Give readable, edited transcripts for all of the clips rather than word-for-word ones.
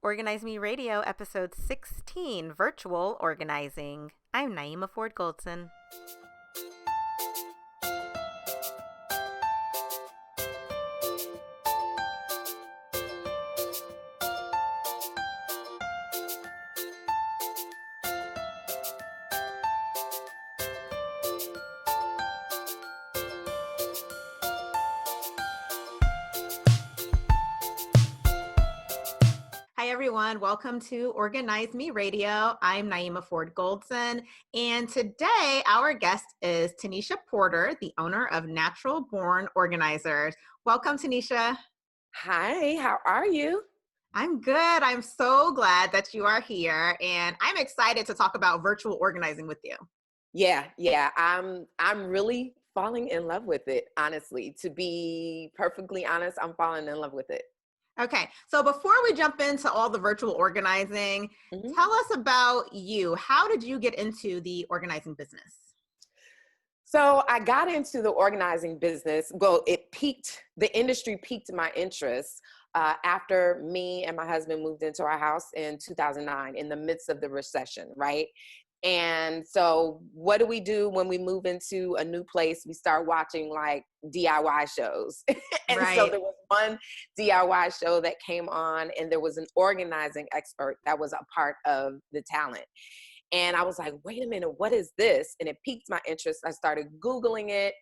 Organize Me Radio, episode 16, Virtual Organizing. I'm Naeemah Ford Goldson. Hi, everyone. Welcome to Organize Me Radio. I'm Naeemah Ford Goldson. And today, our guest is Tanisha Porter, the owner of Natural Born Organizers. Welcome, Tanisha. Hi, how are you? I'm good. I'm so glad that you are here. And I'm excited to talk about virtual organizing with you. Yeah. I'm really falling in love with it, honestly. To be perfectly honest, I'm falling in love with it. Okay, so before we jump into all the virtual organizing, Mhm. tell us about you. How did you get into the organizing business? So I got into the organizing business. Well, the industry piqued my interest after me and my husband moved into our house in 2009 in the midst of the recession, right? And so what do we do when we move into a new place? We start watching like DIY shows. And so Right. there was one DIY show that came on, and there was an organizing expert that was a part of the talent. And I was like, wait a minute, what is this? And it piqued my interest. I started Googling it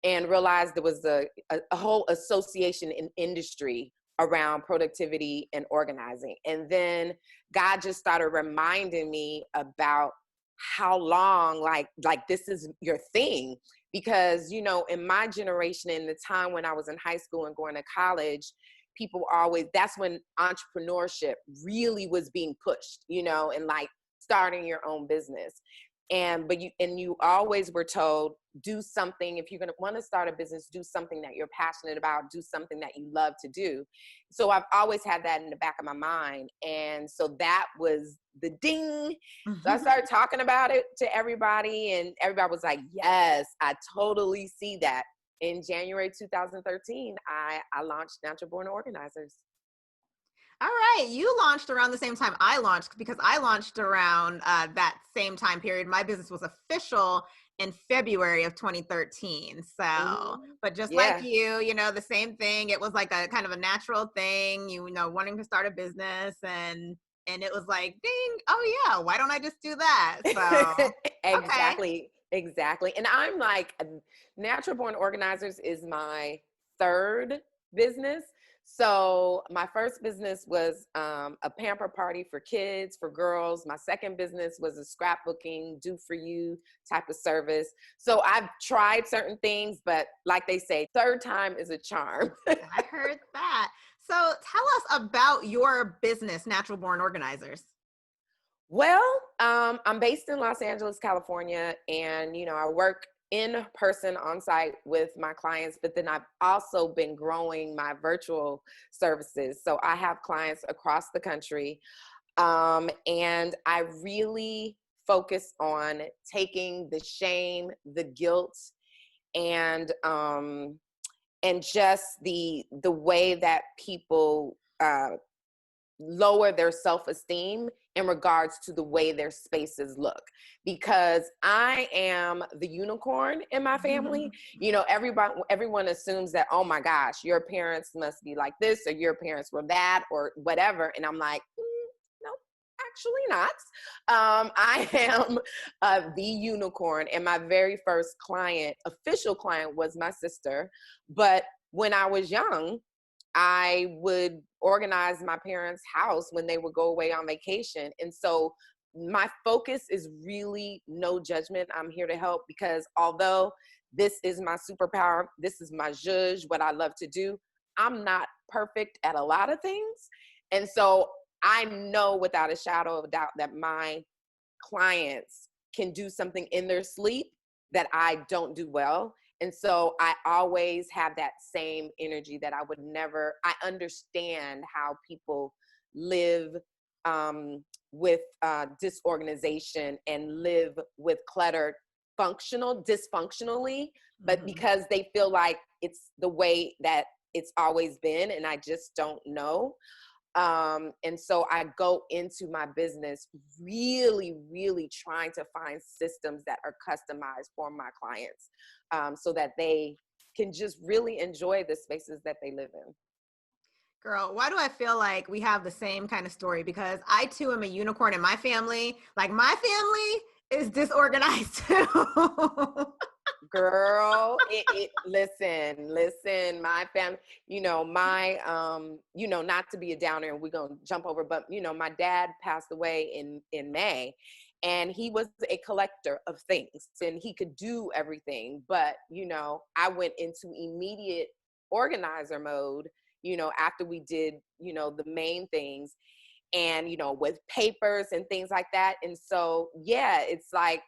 and realized there was a whole association in industry around productivity and organizing. And then God just started reminding me about how long like this is your thing. Because, you know, in my generation, in the time when I was in high school and going to college, that's when entrepreneurship really was being pushed, you know, and like starting your own business. You always were told, do something. If you're going to want to start a business, do something that you're passionate about, do something that you love to do. So I've always had that in the back of my mind. And so that was the ding. So I started talking about it to everybody, and everybody was like, yes, I totally see that. In January 2013, I launched Natural Born Organizers. All right. You launched around the same time I launched because I launched around that same time period. My business was official in February of 2013. So, Mm-hmm. but just like Yeah. you know, the same thing. It was like a kind of a natural thing, you know, wanting to start a business and it was like, ding, oh yeah, why don't I just do that? So, okay. Exactly. And I'm like, Natural Born Organizers is my third business. So my first business was a pamper party for kids, for girls. My second business was a scrapbooking, do for you type of service. So I've tried certain things, but like they say, third time is a charm. I heard that. So tell us about your business, Natural Born Organizers. Well, I'm based in Los Angeles, California, and you know, I work in person on site with my clients, but then I've also been growing my virtual services. So I have clients across the country, and I really focus on taking the shame, the guilt, and just the way that people lower their self-esteem in regards to the way their spaces look, because I am the unicorn in my family. You know, everyone assumes that, oh my gosh, your parents must be like this, or your parents were that, or whatever. And I'm like, no, actually not. I am the unicorn, and my very first official client, was my sister. But when I was young, I would organize my parents' house when they would go away on vacation. And so my focus is really no judgment. I'm here to help, because although this is my superpower, this is my zhuzh, what I love to do, I'm not perfect at a lot of things. And so I know without a shadow of a doubt that my clients can do something in their sleep that I don't do well. And so I always have that same energy that I understand how people live with disorganization and live with clutter dysfunctionally, but because they feel like it's the way that it's always been, and I just don't know. And so I go into my business really, really trying to find systems that are customized for my clients, so that they can just really enjoy the spaces that they live in. Girl, why do I feel like we have the same kind of story? Because I too am a unicorn in my family. Like my family is disorganized too. Girl, listen, my family, not to be a downer and we're going to jump over, but my dad passed away in May, and he was a collector of things and he could do everything. But, I went into immediate organizer mode, after we did, the main things, and, with papers and things like that. And so, yeah, it's like,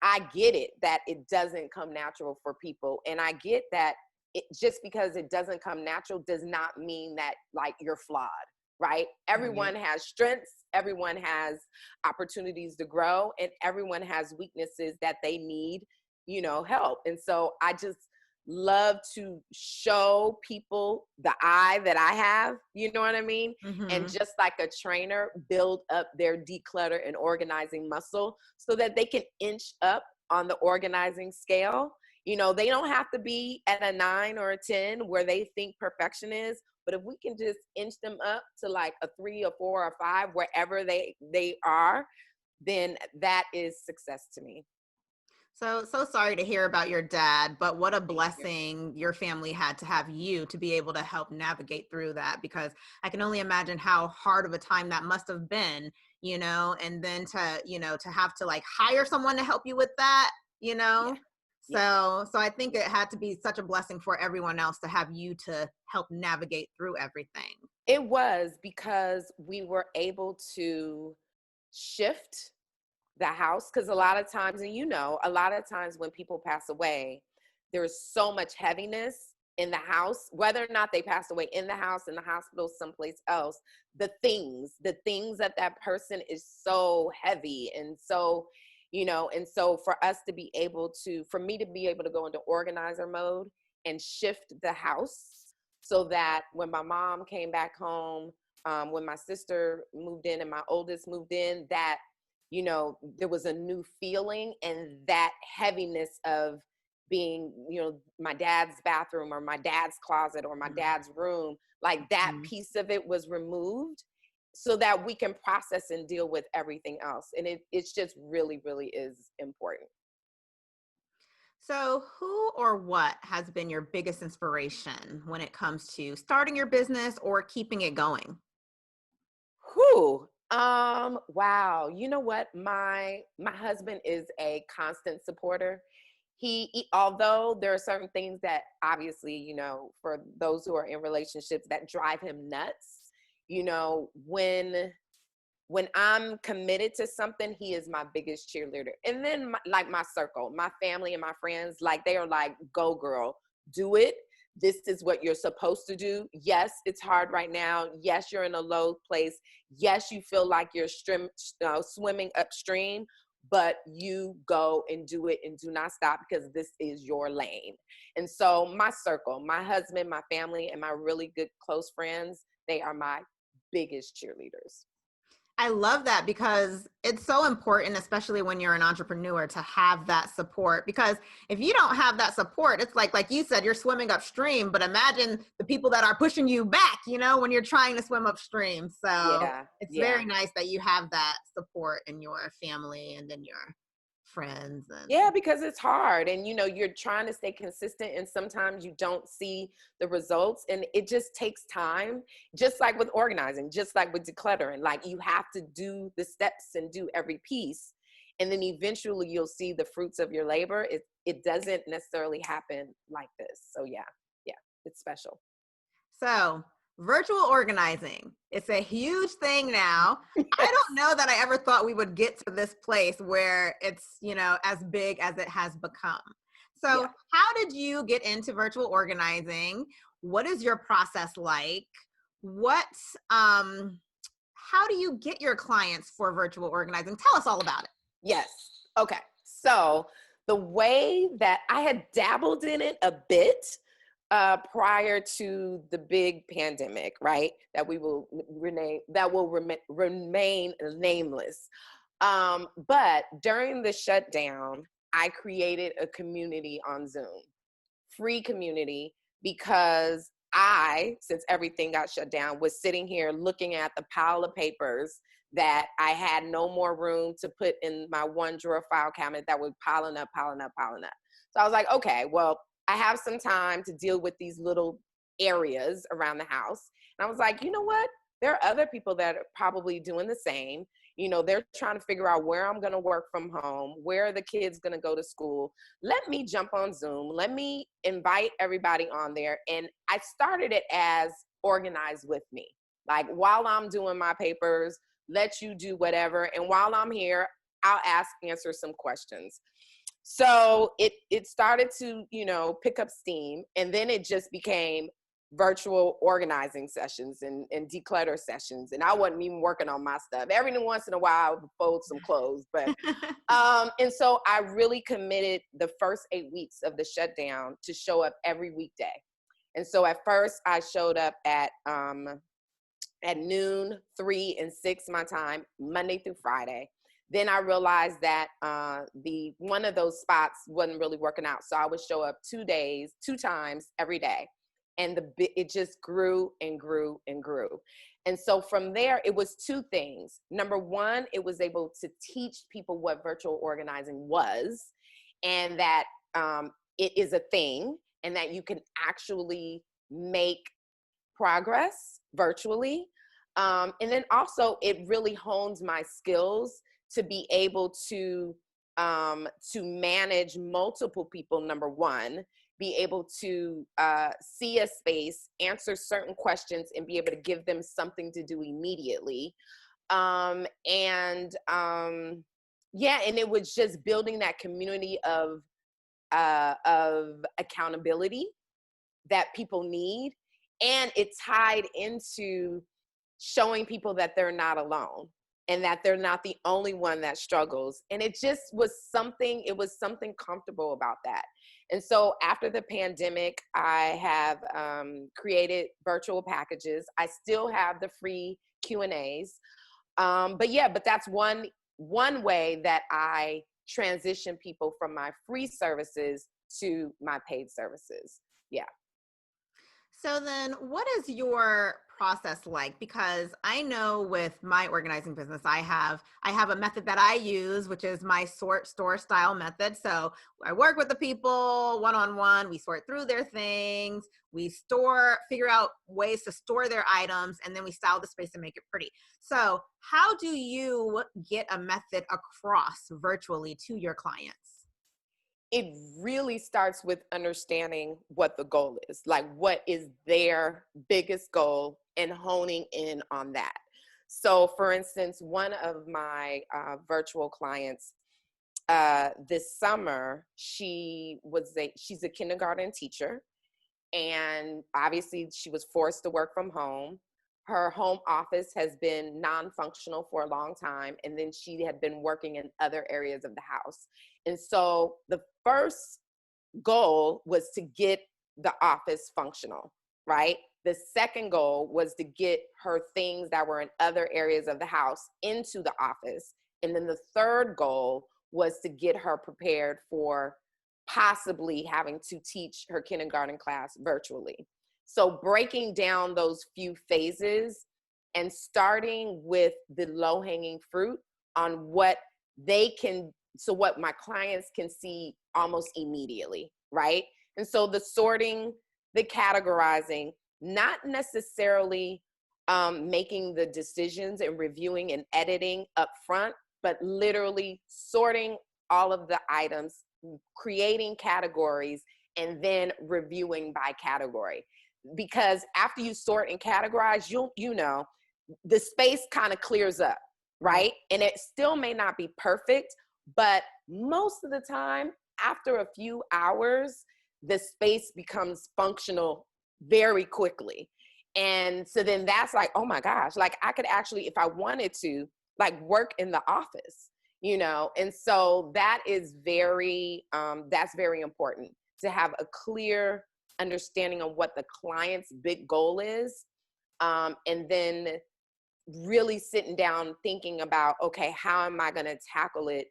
I get it that it doesn't come natural for people. And I get that just because it doesn't come natural does not mean that like you're flawed, right? Everyone has strengths, everyone has opportunities to grow, and everyone has weaknesses that they need, help. And so I just love to show people the eye that I have, you know what I mean? And just like a trainer, build up their declutter and organizing muscle so that they can inch up on the organizing scale. They don't have to be at a 9 or a 10 where they think perfection is, but if we can just inch them up to like a 3 or 4 or 5, wherever they are, then that is success to me. So sorry to hear about your dad, but what a blessing your family had to have you to be able to help navigate through that, because I can only imagine how hard of a time that must have been, and then to have to like hire someone to help you with that, you know? Yeah. So I think it had to be such a blessing for everyone else to have you to help navigate through everything. It was, because we were able to shift the house, because a lot of times, and a lot of times when people pass away, there's so much heaviness in the house, whether or not they passed away in the house, in the hospital, someplace else. The things that person is so heavy, and so and so for me to be able to go into organizer mode and shift the house, so that when my mom came back home, when my sister moved in and my oldest moved in, that there was a new feeling, and that heaviness of being, my dad's bathroom or my dad's closet or my dad's room, like that piece of it was removed so that we can process and deal with everything else. And it's just really, really is important. So, who or what has been your biggest inspiration when it comes to starting your business or keeping it going? Whew. Wow. You know what? My husband is a constant supporter. Although there are certain things that obviously, for those who are in relationships, that drive him nuts, when I'm committed to something, he is my biggest cheerleader. And then my circle, my family and my friends, like they are like, go girl, do it. This is what you're supposed to do. Yes, it's hard right now. Yes, you're in a low place. Yes, you feel like you're swimming upstream, but you go and do it and do not stop, because this is your lane. And so my circle, my husband, my family, and my really good close friends, they are my biggest cheerleaders. I love that, because it's so important, especially when you're an entrepreneur, to have that support. Because if you don't have that support, it's like you said, you're swimming upstream, but imagine the people that are pushing you back, when you're trying to swim upstream. So Yeah, it's yeah. very nice that you have that support in your family and then your friends. Yeah, And because it's hard, and you're trying to stay consistent, and sometimes you don't see the results, and it just takes time. Just like with organizing, just like with decluttering, like you have to do the steps and do every piece, and then eventually you'll see the fruits of your labor. It doesn't necessarily happen like this. So yeah, it's special. so, virtual organizing, it's a huge thing now. I don't know that I ever thought we would get to this place where it's, as big as it has become. So, Yeah. how did you get into virtual organizing? What is your process like? What how do you get your clients for virtual organizing? Tell us all about it. Yes. Okay. So the way that I had dabbled in it a bit, prior to the big pandemic, right? That will remain nameless. But during the shutdown, I created a community on Zoom, free community, because since everything got shut down, was sitting here looking at the pile of papers that I had no more room to put in my one drawer file cabinet that was piling up, piling up, piling up. So I was like, okay, well, I have some time to deal with these little areas around the house. And I was like, you know what? There are other people that are probably doing the same. You know, they're trying to figure out where I'm going to work from home, where are the kids going to go to school. Let me jump on Zoom. Let me invite everybody on there. And I started it as organize with me. Like, while I'm doing my papers, let you do whatever. And while I'm here, I'll answer some questions. So it started to, pick up steam. And then it just became virtual organizing sessions and declutter sessions. And I wasn't even working on my stuff. Every once in a while I would fold some clothes. But and so I really committed the first 8 weeks of the shutdown to show up every weekday. And so at first I showed up at noon, 3 and 6 my time, Monday through Friday. Then I realized that one of those spots wasn't really working out. So I would show up 2 times every day. And it just grew and grew and grew. And so from there, it was two things. Number one, it was able to teach people what virtual organizing was, and that it is a thing, and that you can actually make progress virtually. And then also it really hones my skills to be able to manage multiple people, number one, be able to see a space, answer certain questions, and be able to give them something to do immediately. And it was just building that community of accountability that people need. And it tied into showing people that they're not alone and that they're not the only one that struggles. And it just was something comfortable about that. And so after the pandemic, I have created virtual packages. I still have the free Q&As. But that's one way that I transition people from my free services to my paid services. Yeah. So then what is your process like? Because I know with my organizing business, I have a method that I use, which is my sort store style method. So I work with the people one-on-one, we sort through their things, we figure out ways to store their items, and then we style the space and make it pretty. So how do you get a method across virtually to your clients? It really starts with understanding what the goal is, like what is their biggest goal, and honing in on that. So for instance, one of my virtual clients this summer, she's a kindergarten teacher, and obviously she was forced to work from home. Her home office has been non-functional for a long time, and then she had been working in other areas of the house. And so the first goal was to get the office functional, right? The second goal was to get her things that were in other areas of the house into the office. And then the third goal was to get her prepared for possibly having to teach her kindergarten class virtually. So breaking down those few phases and starting with the low-hanging fruit on what my clients can see almost immediately, right? And so the sorting, the categorizing, not necessarily making the decisions and reviewing and editing up front, but literally sorting all of the items, creating categories, and then reviewing by category. Because after you sort and categorize, the space kind of clears up, right? And it still may not be perfect, but most of the time, after a few hours, the space becomes functional very quickly. And so then that's like, oh my gosh, like I could actually, if I wanted to, like work in the office, And so that is that's very important, to have a clear understanding of what the client's big goal is, and then really sitting down thinking about, okay, how am I going to tackle it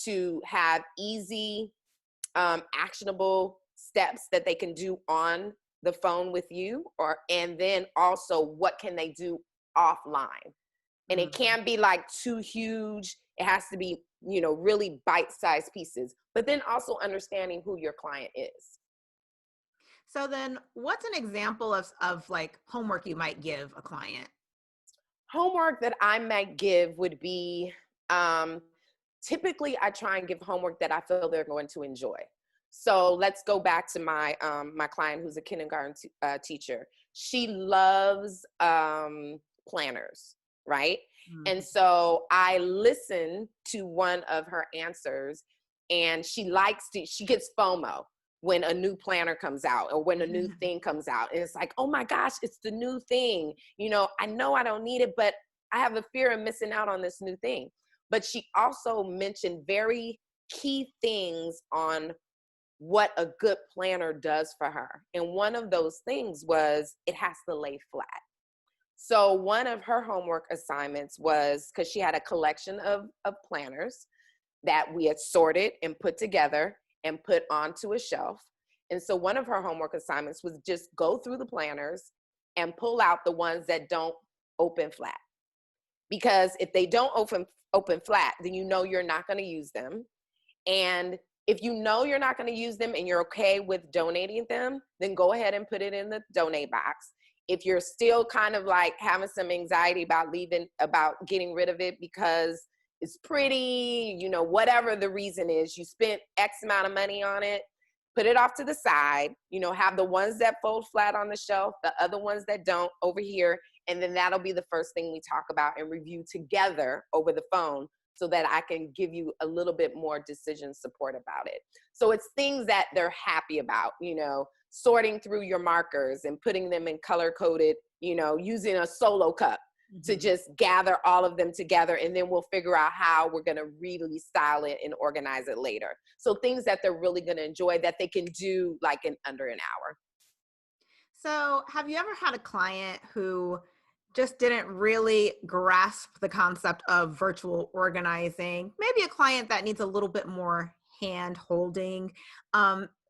to have easy, actionable steps that they can do on the phone with you, and then also what can they do offline. And it can't be like too huge. It has to be, really bite-sized pieces, but then also understanding who your client is. So then what's an example of like homework you might give a client? Homework that I might give would be, typically I try and give homework that I feel they're going to enjoy. So let's go back to my my client who's a kindergarten teacher. She loves planners, right? And so I listened to one of her answers, and she gets FOMO when a new planner comes out or when a new thing comes out. And it's like, oh my gosh, it's the new thing. I know I don't need it, but I have a fear of missing out on this new thing. But she also mentioned very key things on what a good planner does for her. And one of those things was it has to lay flat. So one of her homework assignments was, because she had a collection of planners that we had sorted and put together and put onto a shelf. And so one of her homework assignments was just go through the planners and pull out the ones that don't open flat. Because if they don't open flat, then you're not going to use them. And if you're not going to use them and you're okay with donating them, then go ahead and put it in the donate box. If you're still kind of like having some anxiety about getting rid of it because it's pretty, whatever the reason is, you spent X amount of money on it, put it off to the side, have the ones that fold flat on the shelf, the other ones that don't over here. And then that'll be the first thing we talk about and review together over the phone, so that I can give you a little bit more decision support about it. So it's things that they're happy about, sorting through your markers and putting them in color-coded, using a solo cup to just gather all of them together. And then we'll figure out how we're going to really style it and organize it later. So things that they're really going to enjoy that they can do like in under an hour. So have you ever had a client who just didn't really grasp the concept of virtual organizing? Maybe a client that needs a little bit more hand holding.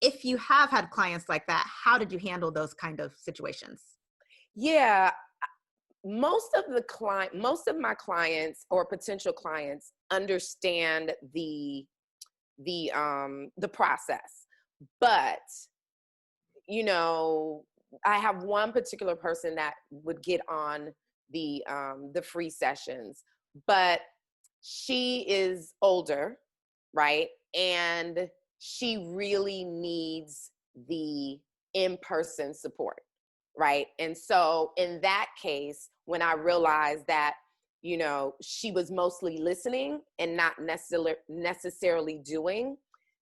If you have had clients like that, how did you handle those kind of situations? Yeah, most of my clients or potential clients understand the process, but I have one particular person that would get on the free sessions, but she is older, right? And she really needs the in-person support, right? And so in that case, when I realized that, she was mostly listening and not necessarily doing,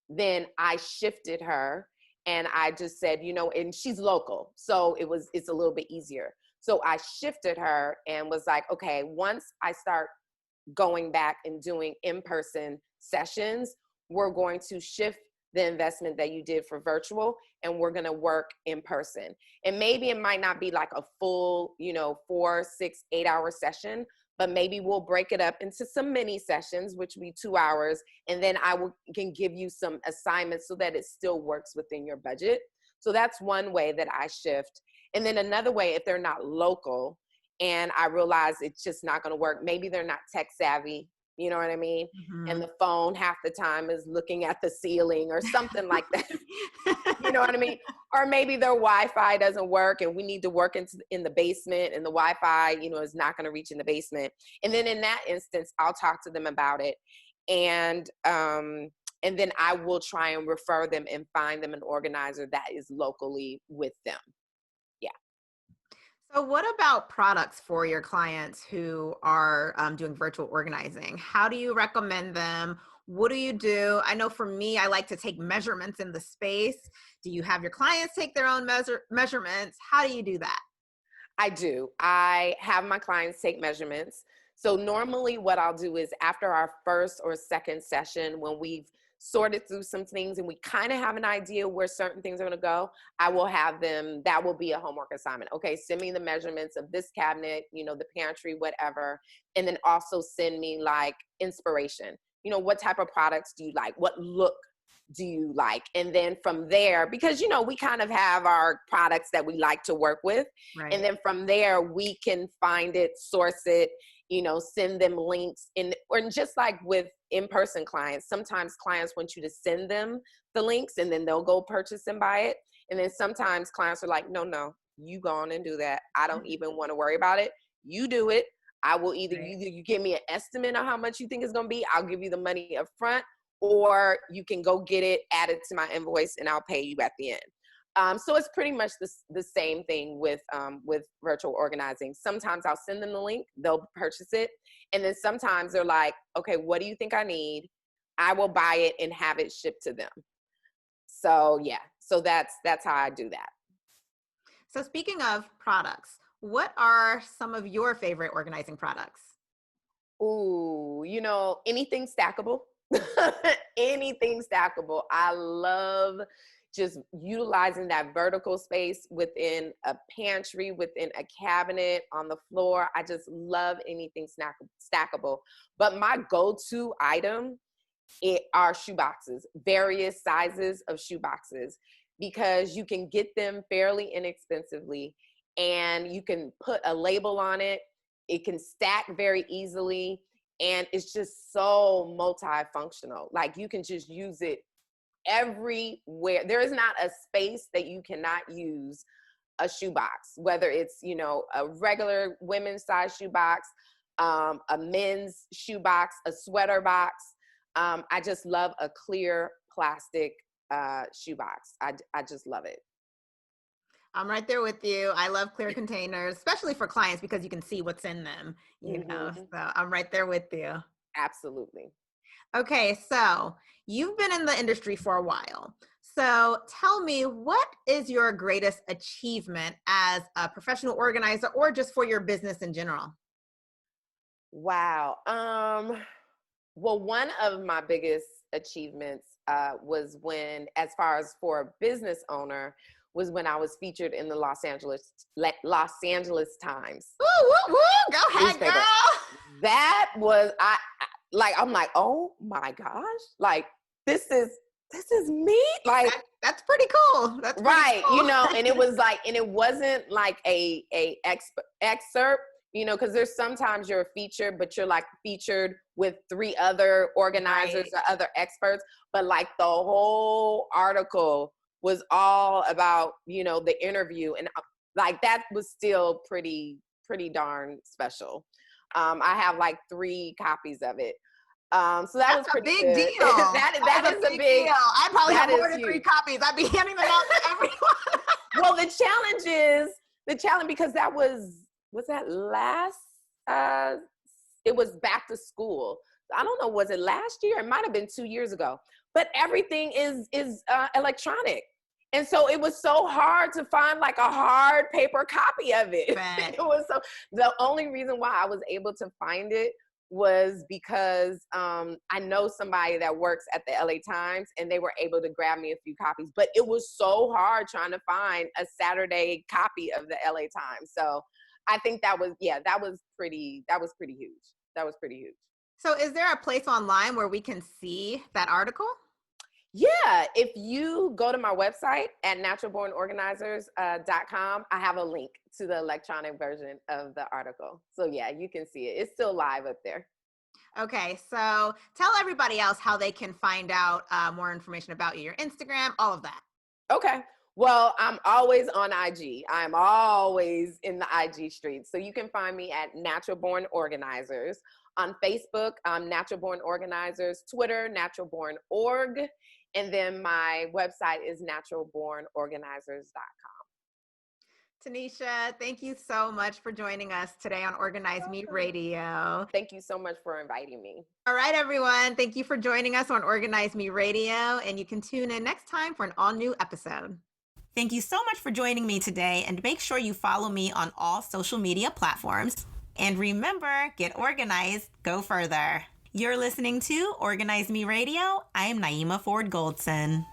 then I shifted her. And I just said, and she's local, so it's a little bit easier. So I shifted her and was like, okay, once I start going back and doing in-person sessions, we're going to shift the investment that you did for virtual, and we're going to work in person. And maybe it might not be like a full, 4, 6, 8-hour session, but maybe we'll break it up into some mini sessions, which will be 2 hours. And then can give you some assignments so that it still works within your budget. So that's one way that I shift. And then another way, if they're not local and I realize it's just not going to work, maybe they're not tech savvy, you know what I mean? And the phone half the time is looking at the ceiling or something like that. You know what I mean? Or maybe their Wi-Fi doesn't work and we need to work in the basement, and the Wi-Fi, is not going to reach in the basement. And then in that instance, I'll talk to them about it. And then I will try and refer them and find them an organizer that is locally with them. Yeah. So what about products for your clients who are doing virtual organizing? How do you recommend them? What do you do? I know for me, I like to take measurements in the space. Do you have your clients take their own measurements? How do you do that? I do. I have my clients take measurements. So normally what I'll do is after our first or second session, when we've sorted through some things and we kind of have an idea where certain things are going to go, I will have them, that will be a homework assignment. Okay, send me the measurements of this cabinet, you know, the pantry, whatever. And then also send me like inspiration. You know, what type of products do you like? What look do you like? And then from there, because, you know, we kind of have our products that we like to work with. Right. And then from there, we can find it, source it, you know, send them links. Or just like with in-person clients, sometimes clients want you to send them the links and then they'll go purchase and buy it. And then sometimes clients are like, no, you go on and do that. I don't even want to worry about it. You do it. I will either you give me an estimate of how much you think it's going to be. I'll give you the money up front, or you can go get it, add it to my invoice, and I'll pay you at the end. So it's pretty much the same thing with virtual organizing. Sometimes I'll send them the link, they'll purchase it. And then sometimes they're like, okay, what do you think I need? I will buy it and have it shipped to them. So yeah, so that's how I do that. So speaking of products, what are some of your favorite organizing products? Ooh, you know, anything stackable. Anything stackable. I love just utilizing that vertical space within a pantry, within a cabinet, on the floor. I just love anything stackable. But my go-to item are shoe boxes, various sizes of shoe boxes, because you can get them fairly inexpensively and you can put a label on it. It can stack very easily. And it's just so multifunctional. Like you can just use it everywhere. There is not a space that you cannot use a shoebox, whether it's, you know, a regular women's size shoebox, a men's shoebox, a sweater box. I just love a clear plastic shoebox. I just love it. I'm right there with you. I love clear containers, especially for clients because you can see what's in them, you know, so I'm right there with you. Absolutely. Okay, so you've been in the industry for a while. So tell me, what is your greatest achievement as a professional organizer or just for your business in general? Wow. Well, one of my biggest achievements was when, as far as for a business owner, was when I was featured in the Los Angeles Times. Woo, woo, woo. Go ahead, newspaper. girl. That was I'm like, oh my gosh, like this is me. Like that's pretty cool. That's pretty right, cool. you know, and it was like, and it wasn't like a excerpt, you know, because there's sometimes you're featured, but you're like featured with 3 other organizers or other experts, but like the whole article was all about, you know, the interview, and like that was still pretty darn special. I have like 3 copies of it. So that was pretty big good. deal. that is a big deal. I probably have more than huge. 3 copies. I'd be handing them out to everyone. Well, the challenge because that was that last it was back to school. I don't know, was it last year? It might have been 2 years ago. But everything is electronic. And so it was so hard to find like a hard paper copy of it. It was so, the only reason why I was able to find it was because I know somebody that works at the LA Times, and they were able to grab me a few copies. But it was so hard trying to find a Saturday copy of the LA Times. So I think that was pretty huge. That was pretty huge. So is there a place online where we can see that article? Yeah, if you go to my website at naturalbornorganizers.com, I have a link to the electronic version of the article. So yeah, you can see it. It's still live up there. Okay, so tell everybody else how they can find out more information about you, your Instagram, all of that. Okay. Well, I'm always on IG. I'm always in the IG streets. So you can find me at Natural Born Organizers. On Facebook, Natural Born Organizers. Twitter, Natural Born Org. And then my website is naturalbornorganizers.com. Tanisha, thank you so much for joining us today on Organize Me Radio. Thank you so much for inviting me. All right, everyone. Thank you for joining us on Organize Me Radio. And you can tune in next time for an all-new episode. Thank you so much for joining me today. And make sure you follow me on all social media platforms. And remember, get organized, go further. You're listening to Organize Me Radio. I'm Naeemah Ford Goldson.